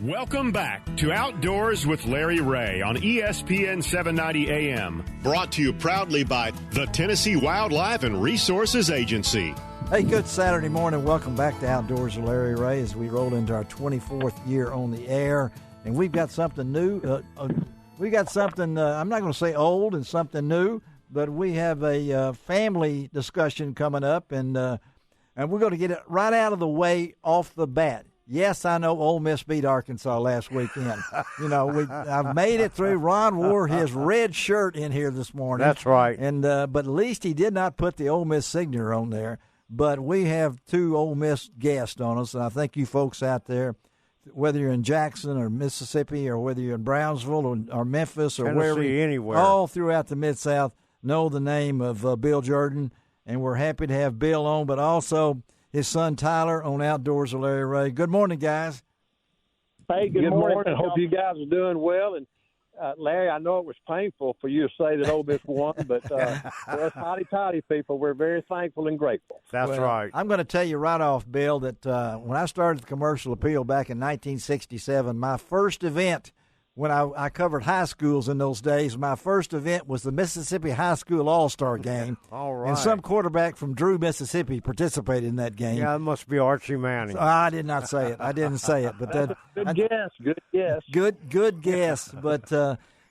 Welcome back to Outdoors with Larry Ray on ESPN 790 AM. Brought to you proudly by the Tennessee Wildlife and Resources Agency. Hey, good Saturday morning. Welcome back to Outdoors with Larry Ray as we roll into our 24th year on the air. And we've got something new. We got something, I'm not going to say old and something new, but we have a family discussion coming up, and we're going to get it right out of the way off the bat. Yes, I know Ole Miss beat Arkansas last weekend. I've made it through. Ron wore his red shirt in here this morning. That's right. And but at least he did not put the Ole Miss signature on there. But we have two Ole Miss guests on us, and I think you folks out there, whether you're in Jackson or Mississippi or whether you're in Brownsville or Memphis or wherever, anywhere, all throughout the Mid-South, know the name of Bill Jordan, and we're happy to have Bill on, but also his son Tyler on Outdoors with Larry Ray. Good morning, guys. Hey, good morning. Hope you guys are doing well. And Larry, I know it was painful for you to say that Ole Miss won, but for us hotty-toddy people, we're very thankful and grateful. That's right. I'm going to tell you right off, Bill, that when I started the Commercial Appeal back in 1967, my first event, when I covered high schools in those days, my first event was the Mississippi High School All-Star Game. All right. And some quarterback from Drew, Mississippi participated in that game. Yeah, it must be Archie Manning. I did not say it. I didn't say it. But Good guess. Good guess. But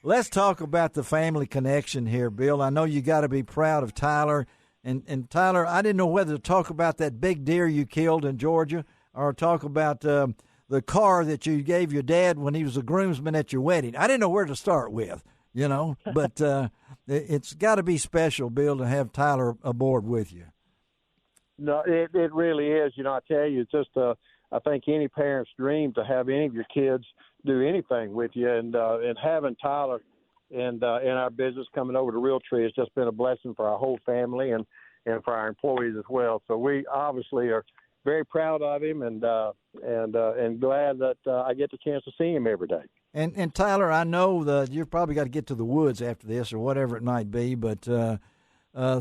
let's talk about the family connection here, Bill. I know you got to be proud of Tyler. And Tyler, I didn't know whether to talk about that big deer you killed in Georgia or talk about the car that you gave your dad when he was a groomsman at your wedding. I didn't know where to start with, but it's got to be special, Bill, to have Tyler aboard with you. No, it really is. I tell you, it's just I think any parent's dream to have any of your kids do anything with you, and having Tyler and in our business coming over to Realtree has just been a blessing for our whole family and for our employees as well. So we obviously are very proud of him and glad that I get the chance to see him every day. And Tyler, I know that you've probably got to get to the woods after this or whatever it might be, but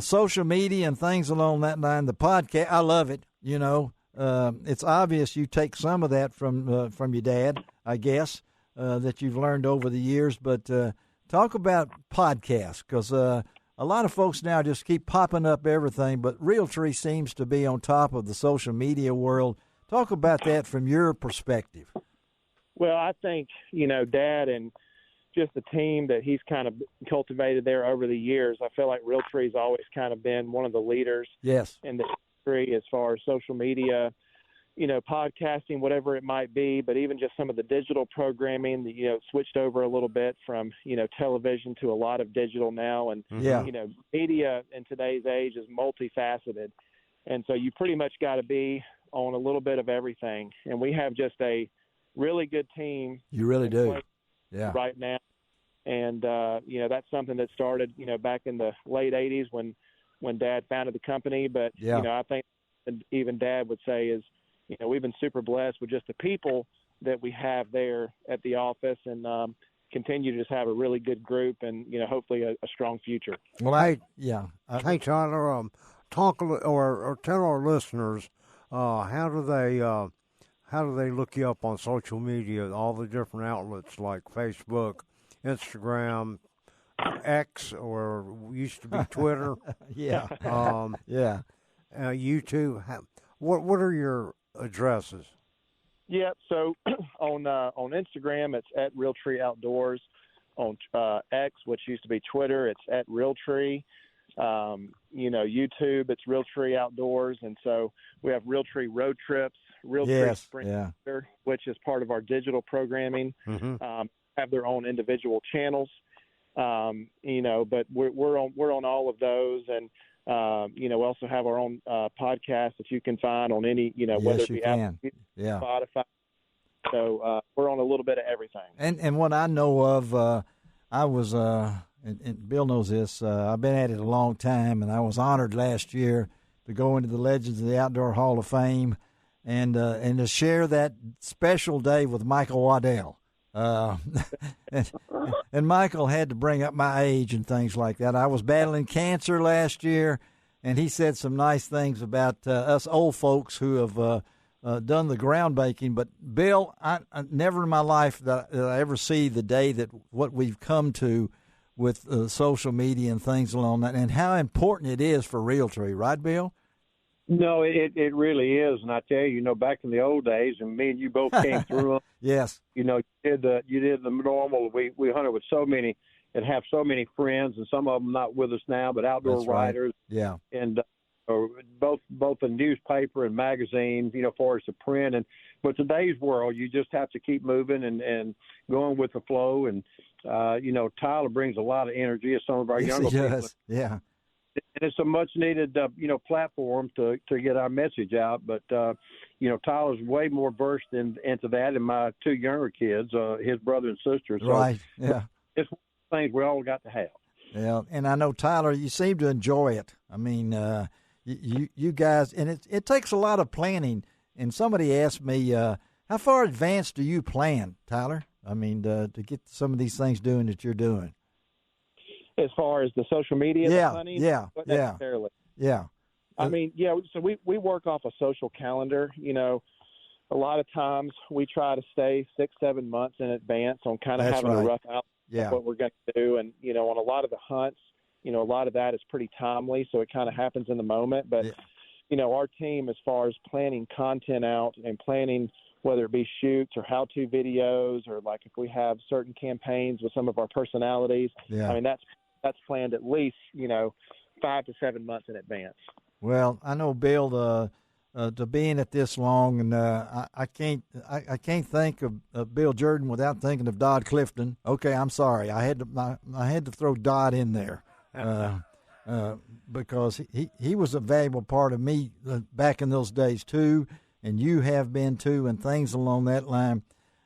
social media and things along that line, the podcast, I love it. It's obvious you take some of that from your dad, I guess, that you've learned over the years. But talk about podcasts, because a lot of folks now just keep popping up everything, but Realtree seems to be on top of the social media world. Talk about that from your perspective. Well, I think, Dad and just the team that he's kind of cultivated there over the years, I feel like Realtree's always kind of been one of the leaders in the industry as far as social media, podcasting, whatever it might be, but even just some of the digital programming that, switched over a little bit from, television to a lot of digital now. And, media in today's age is multifaceted. And so you pretty much got to be on a little bit of everything. And we have just a really good team. You really do. Yeah. Right now. And, that's something that started, back in the late 80s when Dad founded the company. But, I think even Dad would say is, we've been super blessed with just the people that we have there at the office and continue to just have a really good group and, hopefully a strong future. Well, hey, Tyler, talk or tell our listeners how do they look you up on social media, all the different outlets like Facebook, Instagram, X, or used to be Twitter. YouTube. What are your addresses? Yeah, so on Instagram, it's at Realtree Outdoors. On X, which used to be Twitter, it's at Realtree. YouTube, it's Realtree Outdoors. And so we have Realtree Road Trips, Realtree Spring Winter, which is part of our digital programming, have their own individual channels. But we're on all of those. And, we also have our own podcast that you can find on any, whether it be Apple, Spotify. So we're on a little bit of everything. And what I know of, I was, and Bill knows this, I've been at it a long time, and I was honored last year to go into the Legends of the Outdoor Hall of Fame and to share that special day with Michael Waddell. And Michael had to bring up my age and things like that. I was battling cancer last year, and he said some nice things about us old folks who have done the groundbreaking. But Bill, I never in my life that I ever see the day that what we've come to with social media and things along that, and how important it is for Realtree, right, Bill? No, it really is, and I tell you, back in the old days, and me and you both came through them. Yes. You did the normal. We hunted with so many and have so many friends, and some of them not with us now, but outdoor That's right. writers. Yeah. And both the newspaper and magazines, for us to print. But today's world, you just have to keep moving and going with the flow. And Tyler brings a lot of energy as some of our younger people. Yeah. And it's a much needed, platform to get our message out. But, Tyler's way more versed into that than my two younger kids, his brother and sister. So right. Yeah. It's one of the things we all got to have. Yeah. And I know, Tyler, you seem to enjoy it. I mean, you guys, and it takes a lot of planning. And somebody asked me, how far advanced do you plan, Tyler? I mean, to get some of these things doing that you're doing. As far as the social media, hunting, not necessarily. Yeah. I mean, so we work off a social calendar. A lot of times we try to stay 6-7 months in advance on kind of having a rough outline of what we're going to do. And, on a lot of the hunts, a lot of that is pretty timely, so it kind of happens in the moment. But, our team, as far as planning content out and planning whether it be shoots or how-to videos or like if we have certain campaigns with some of our personalities, I mean, that's planned at least, 5 to 7 months in advance. Well, I know, Bill, to be in it this long, and I can't think of Bill Jordan without thinking of Dodd Clifton. Okay, I'm sorry, I had to throw Dodd in there because he was a valuable part of me back in those days too, and you have been too, and things along that line.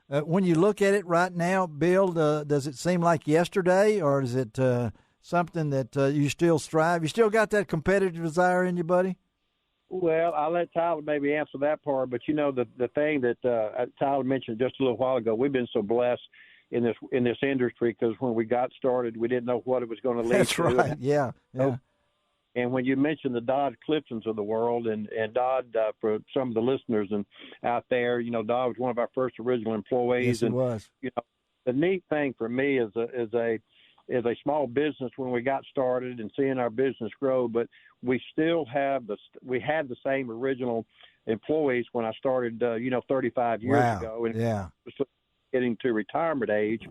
When you look at it right now, Bill, does it seem like yesterday, or is it something that you still strive? You still got that competitive desire in you, buddy? Well, I'll let Tyler maybe answer that part, but the thing that Tyler mentioned just a little while ago, we've been so blessed in this industry because when we got started, we didn't know what it was going to lead to. That's right. Yeah. And when you mentioned the Dodd Cliftons of the world, and Dodd, for some of the listeners and out there, Dodd was one of our first original employees. Yes, he was. The neat thing for me is a small business when we got started and seeing our business grow, but we still had the same original employees when I started, 35 years ago, and getting to retirement age.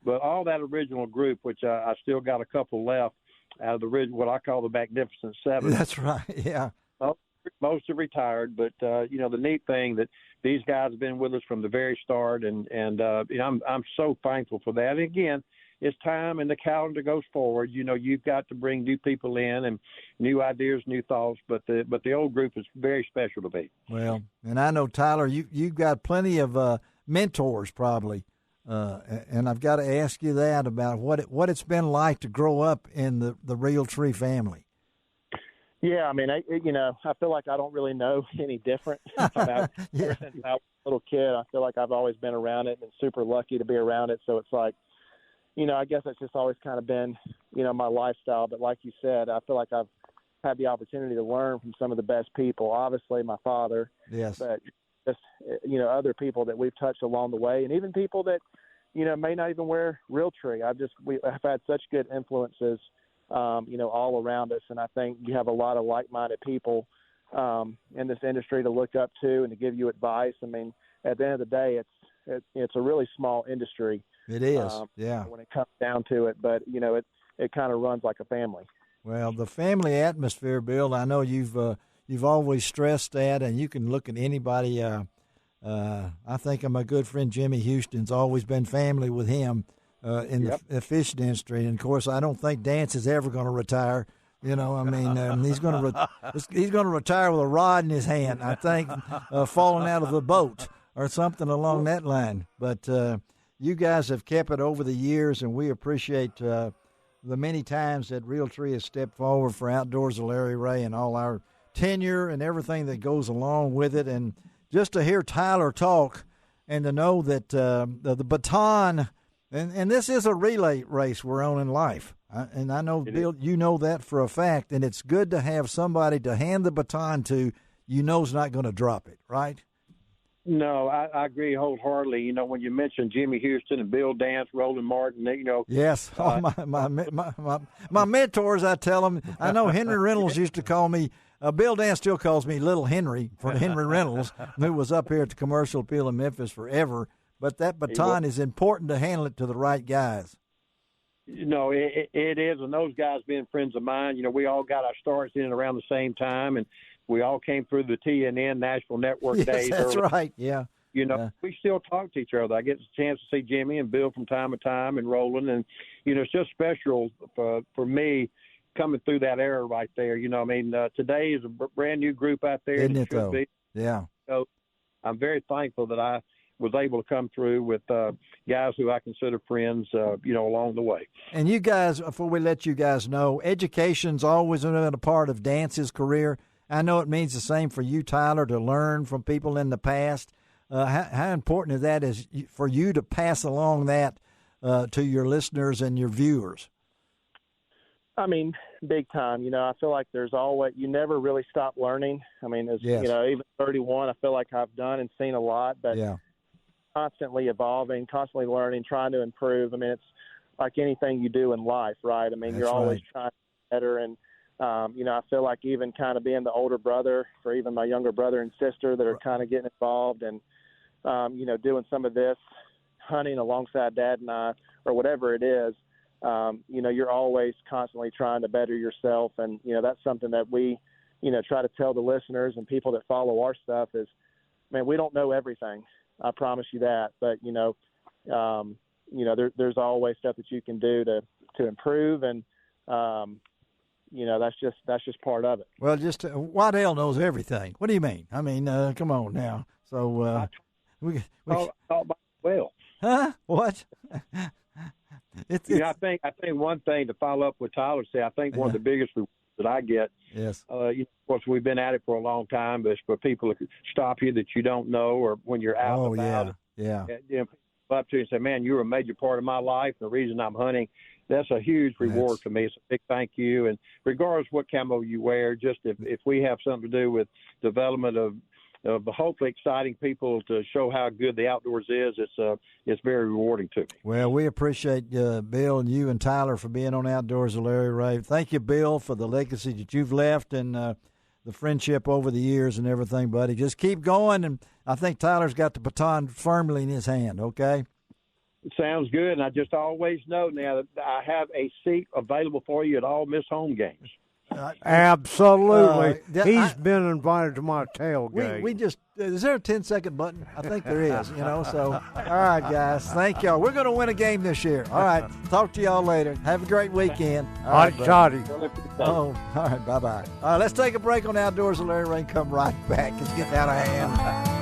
But all that original group, which I still got a couple left out of what I call the Magnificent Seven. That's right. Yeah. Most have retired, but the neat thing that these guys have been with us from the very start, and I'm so thankful for that. And again, it's time, and the calendar goes forward. You've got to bring new people in and new ideas, new thoughts. But the old group is very special to me. Well, and I know, Tyler, you've got plenty of mentors probably, and I've got to ask you that about what it's been like to grow up in the Realtree family. Yeah, I mean, I feel like I don't really know any different. Since I was a little kid, I feel like I've always been around it and super lucky to be around it. So it's like, I guess it's just always kind of been, my lifestyle. But like you said, I feel like I've had the opportunity to learn from some of the best people. Obviously, my father. Yes. But just, other people that we've touched along the way, and even people that, may not even wear Realtree. I've had such good influences, all around us. And I think you have a lot of like-minded people in this industry to look up to and to give you advice. I mean, at the end of the day, it's a really small industry. It is, when it comes down to it, but it kind of runs like a family. Well, the family atmosphere, Bill, I know you've always stressed that, and you can look at anybody. I think of my good friend Jimmy Houston's always been family with him in the fishing industry, and of course, I don't think Dance is ever going to retire. He's going to retire with a rod in his hand. I think falling out of the boat or something along that line, but. You guys have kept it over the years, and we appreciate the many times that Realtree has stepped forward for Outdoors of Larry Ray and all our tenure and everything that goes along with it. And just to hear Tyler talk and to know that the baton, and this is a relay race we're on in life. And I know, Bill, you know that for a fact, and it's good to have somebody to hand the baton to, is not going to drop it, right? No, I agree wholeheartedly. You know, when you mentioned Jimmy Houston and Bill Dance, Roland Martin, you know. Yes, my mentors, I tell them. I know Henry Reynolds used to call me, Bill Dance still calls me Little Henry for Henry Reynolds, who was up here at the Commercial Appeal in Memphis forever. But that baton is important to handle it to the right guys. You know, it is, and those guys being friends of mine, you know, we all got our starts in around the same time, and we all came through the TNN Nashville Network days. That's early. right, yeah. You know, we still talk to each other. I get a chance to see Jimmy and Bill from time to time and Roland, and, you know, it's just special for me coming through that era right there. You know, I mean, today is a brand new group out there. Isn't it, though? Yeah. So I'm very thankful that I was able to come through with guys who I consider friends, you know, along the way. And you guys, before we let you guys know, education's always been a part of Dance's career. I know it means the same for you, Tyler, to learn from people in the past. How important is that for you to pass along that to your listeners and your viewers? I mean, big time. You know, I feel like there's always, you never really stop learning. I mean, you know, even 31, I feel like I've done and seen a lot, but constantly evolving, constantly learning, trying to improve. I mean, it's like anything you do in life, right? I mean, you're always trying to get better. And, you know, I feel like even kind of being the older brother for even my younger brother and sister that are kind of getting involved and, you know, doing some of this hunting alongside Dad and I, or whatever it is, you know, you're always constantly trying to better yourself. And, you know, that's something that we, you know, try to tell the listeners and people that follow our stuff is, man, we don't know everything. I promise you that. But, you know, there's always stuff that you can do to improve. And, you know, that's just part of it. Well, Waddell knows everything. What do you mean? I mean, come on now. So, well, huh? What? I think one thing to follow up with Tyler said, I think one of the biggest rewards that I get, yes, you know, of course, we've been at it for a long time, but it's for people to stop you that you don't know, or when you're out and about. Yeah. You know, people up to you and say, man, you're a major part of my life. The reason I'm hunting, that's a huge reward for me. It's a big thank you. And regardless of what camo you wear, just if we have something to do with development of hopefully exciting people to show how good the outdoors is, it's very rewarding to me. Well, we appreciate Bill and you and Tyler for being on Outdoors with Larry Ray. Thank you, Bill, for the legacy that you've left and the friendship over the years and everything, buddy. Just keep going, and I think Tyler's got the baton firmly in his hand, okay? Sounds good, and I just always know now that I have a seat available for you at all Miss Home games. Absolutely. He's been invited to my tailgate. We just, is there a 10-second button? I think there is, you know. So, all right, guys. Thank y'all. We're going to win a game this year. All right. Talk to y'all later. Have a great weekend. All right, Toddy. Oh, all right. Bye-bye. All right, let's take a break on Outdoors with Larry Ray and come right back. It's getting out of hand.